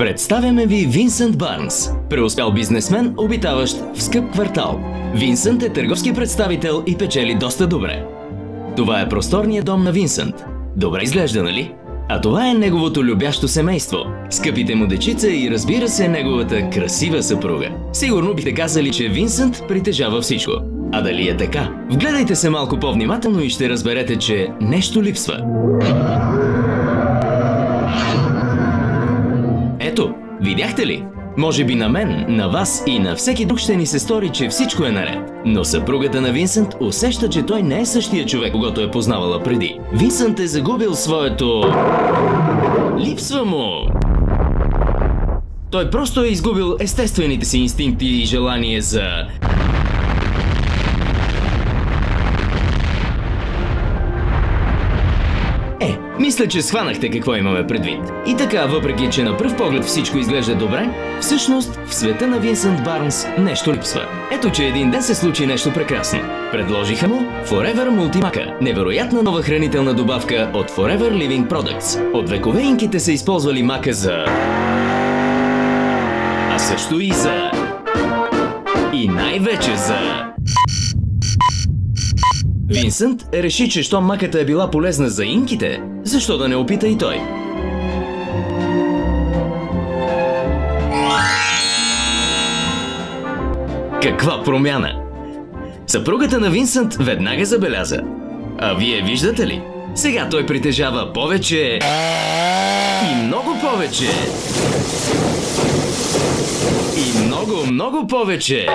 Представяме ви Винсент Барнс, преуспял бизнесмен, обитаващ в скъп квартал. Винсент е търговски представител и печели доста добре. Това е просторният дом на Винсент. Добре изглежда, нали? А това е неговото любящо семейство, скъпите му дечица и, разбира се, неговата красива съпруга. Сигурно бихте казали, че Винсент притежава всичко. А дали е така? Вгледайте се малко по-внимателно и ще разберете, че нещо липсва. Ето, видяхте ли? Може би на мен, на вас и на всеки друг ще ни се стори, че всичко е наред. Но съпругата на Винсент усеща, че той не е същия човек, когато е познавала преди. Винсент е загубил своето... Липсва му! Той просто е изгубил естествените си инстинкти и желание за... Мисля, че схванахте какво имаме предвид. И така, въпреки че на пръв поглед всичко изглежда добре, всъщност в света на Винсент Барнс нещо липсва. Ето, че един ден се случи нещо прекрасно. Предложиха му Forever Multimaca, невероятна нова хранителна добавка от Forever Living Products. От векове инките са използвали мака за... а също и за... и най-вече за... Винсент реши, че щом маката е била полезна за инките, защо да не опита и той? Каква промяна! Съпругата на Винсент веднага забеляза. А вие виждате ли? Сега той притежава повече... и много повече! И много повече!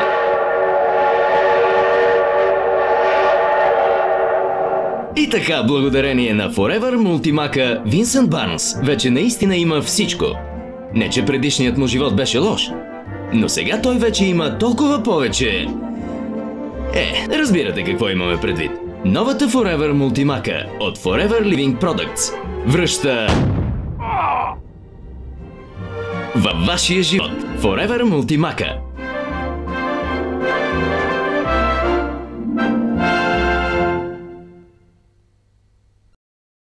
И така, благодарение на Forever Multimaca, Винсент Барнс вече наистина има всичко. Не, че предишният му живот беше лош, но сега той вече има толкова повече. Разбирате какво имаме предвид. Новата Forever Multimaca от Forever Living Products връща във вашия живот Forever Multimaca.